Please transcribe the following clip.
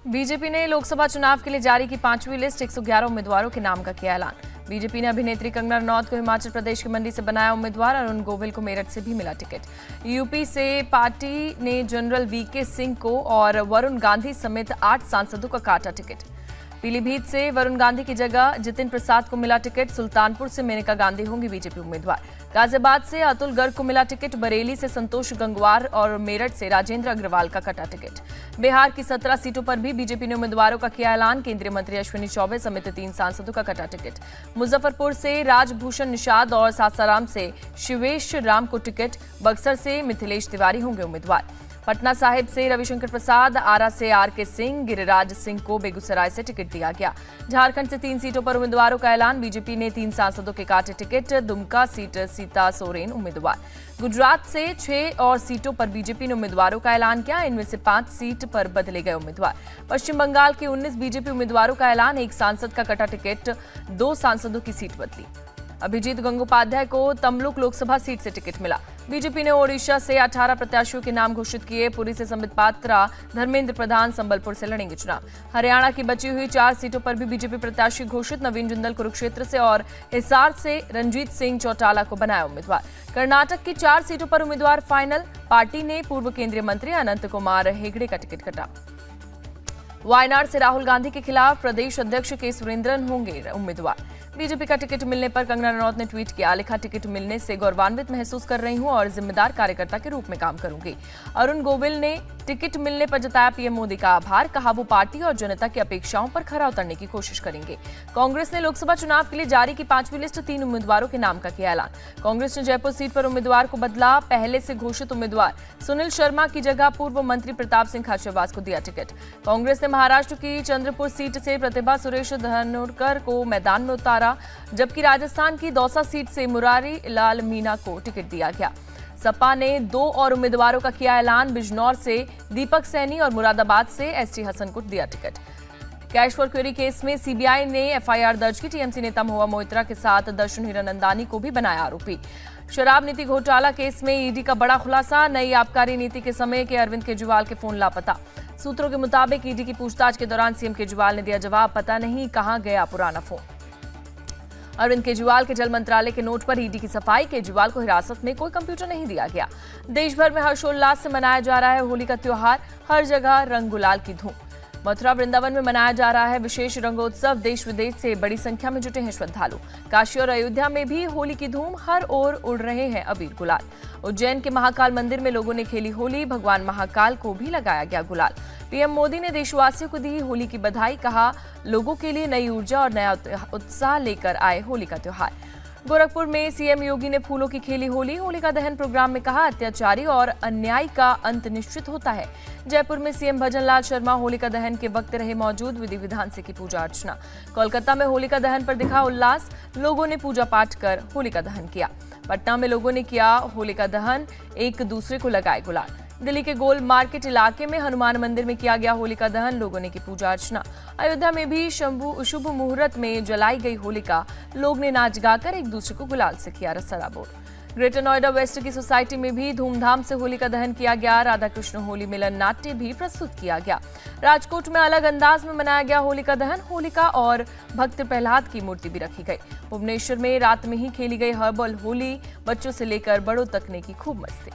BJP ने लोकसभा चुनाव के लिए जारी की 5वीं लिस्ट 111 उम्मीदवारों के नाम का किया ऐलान। बीजेपी ने अभिनेत्री कंगना रनौत को हिमाचल प्रदेश की मंडी से बनाया उम्मीदवार। अरुण गोविल को मेरठ से भी मिला टिकट। यूपी से पार्टी ने जनरल वीके सिंह को और वरुण गांधी समेत 8 सांसदों का काटा टिकट। पीलीभीत से वरुण गांधी की जगह जितिन प्रसाद को मिला टिकट। सुल्तानपुर से मेनका गांधी होंगी बीजेपी उम्मीदवार। गाजियाबाद से अतुल गर्ग को मिला टिकट। बरेली से संतोष गंगवार और मेरठ से राजेंद्र अग्रवाल का कटा टिकट। बिहार की 17 सीटों पर भी बीजेपी ने उम्मीदवारों का किया ऐलान। केंद्रीय मंत्री अश्विनी चौबे समेत 3 सांसदों का कटा टिकट। मुजफ्फरपुर से राजभूषण निषाद और सासाराम से शिवेश राम को टिकट। बक्सर से मिथिलेश तिवारी होंगे उम्मीदवार। पटना साहिब से रविशंकर प्रसाद, आरा से आरके सिंह, गिरिराज सिंह को बेगूसराय से टिकट दिया गया। झारखंड से 3 सीटों पर उम्मीदवारों का ऐलान। बीजेपी ने 3 सांसदों के काटे टिकट। दुमका सीट सीता सोरेन उम्मीदवार। गुजरात से 6 और सीटों पर बीजेपी ने उम्मीदवारों का ऐलान किया। इनमें से 5 सीट पर बदले गए उम्मीदवार। पश्चिम बंगाल के 19 बीजेपी उम्मीदवारों का ऐलान। 1 सांसद का कटा टिकट, 2 सांसदों की सीट बदली। अभिजीत गंगोपाध्याय को तमलुक लोकसभा सीट से टिकट मिला। बीजेपी ने ओडिशा से 18 प्रत्याशियों के नाम घोषित किए। पुरी से संबित पात्रा, धर्मेंद्र प्रधान संबलपुर से लड़ेंगे चुनाव। हरियाणा की बची हुई 4 सीटों पर भी बीजेपी प्रत्याशी घोषित। नवीन जिंदल कुरुक्षेत्र से और हिसार से रंजीत सिंह चौटाला को बनाया उम्मीदवार। कर्नाटक की 4 सीटों पर उम्मीदवार फाइनल। पार्टी ने पूर्व केंद्रीय मंत्री अनंत कुमार हेगड़े का टिकट कटा। वायनाड से राहुल गांधी के खिलाफ प्रदेश अध्यक्ष के सुरेंद्रन होंगे उम्मीदवार। बीजेपी का टिकट मिलने पर कंगना रनौत ने ट्वीट किया, लिखा, टिकट मिलने से गौरवान्वित महसूस कर रही हूं और जिम्मेदार कार्यकर्ता के रूप में काम करूंगी। अरुण गोविल ने टिकट मिलने पर जताया पीएम मोदी का आभार। कहा, वो पार्टी और जनता की अपेक्षाओं पर खरा उतरने की कोशिश करेंगे। कांग्रेस ने लोकसभा चुनाव के लिए जारी की 5वीं लिस्ट 3 उम्मीदवारों के नाम का किया ऐलान। कांग्रेस ने जयपुर सीट पर उम्मीदवार को बदला। पहले से घोषित उम्मीदवार सुनील शर्मा की जगह पूर्व मंत्री प्रताप सिंह खाचरियावास को दिया टिकट। कांग्रेस ने महाराष्ट्र की चंद्रपुर सीट से प्रतिभा सुरेश धानोरकर को मैदान में उतारा, जबकि राजस्थान की दौसा सीट से मुरारी लाल मीणा को टिकट दिया गया। सपा ने 2 और उम्मीदवारों का किया ऐलान। बिजनौर से दीपक सैनी और मुरादाबाद से एसटी हसन को दिया ticket. Cash for query case में सीबीआई ने एफआईआर दर्ज की। टीएमसी नेता महुआ मोइत्रा के साथ दर्शन हीरानंदानी को भी बनाया आरोपी। शराब नीति घोटाला केस में ईडी का बड़ा खुलासा। नई आबकारी नीति के समय के अरविंद केजरीवाल के फोन लापता। सूत्रों के मुताबिक ईडी की पूछताछ के दौरान सीएम केजरीवाल ने दिया जवाब, पता नहीं कहां गया पुराना फोन। अरविंद केजरीवाल के जल मंत्रालय के नोट पर ईडी की सफाई। केजरीवाल को हिरासत में कोई कंप्यूटर नहीं दिया गया। देश भर में हर्षोल्लास से मनाया जा रहा है होली का त्योहार। हर जगह रंग गुलाल की धूम। मथुरा वृंदावन में मनाया जा रहा है विशेष रंगोत्सव। देश विदेश से बड़ी संख्या में जुटे हैं श्रद्धालु। काशी और अयोध्या में भी होली की धूम। हर ओर उड़ रहे हैं अबीर गुलाल। उज्जैन के महाकाल मंदिर में लोगों ने खेली होली। भगवान महाकाल को भी लगाया गया गुलाल। पीएम मोदी ने देशवासियों को दी होली की बधाई। कहा, लोगों के लिए नई ऊर्जा और नया उत्साह लेकर आए होली का त्योहार। गोरखपुर में सीएम योगी ने फूलों की खेली होली। होलिका दहन प्रोग्राम में कहा, अत्याचारी और अन्याय का अंत निश्चित होता है। जयपुर में सीएम भजनलाल शर्मा होलिका दहन के वक्त रहे मौजूद। विधि विधान से की पूजा अर्चना। कोलकाता में होलिका दहन पर दिखा उल्लास। लोगों ने पूजा पाठ कर होलिका दहन किया। पटना में लोगों ने किया होलिका दहन, एक दूसरे को लगाए गुलाल। दिल्ली के गोल मार्केट इलाके में हनुमान मंदिर में किया गया होलिका दहन। लोगों ने की पूजा अर्चना। अयोध्या में भी शुभ मुहूर्त में जलाई गई होलिका। लोग ने नाच गाकर एक दूसरे को गुलाल से किया सराबोर। ग्रेटर नोएडा वेस्ट की सोसाइटी में भी धूमधाम से होलिका दहन किया गया। राधा कृष्ण होली मिलन नाट्य भी प्रस्तुत किया गया। राजकोट में अलग अंदाज में मनाया गया होलिका दहन। होलिका और भक्त प्रहलाद की मूर्ति भी रखी गई। भुवनेश्वर में रात में ही खेली गई हर्बल होली। बच्चों से लेकर बड़ों तक ने की खूब मस्ती।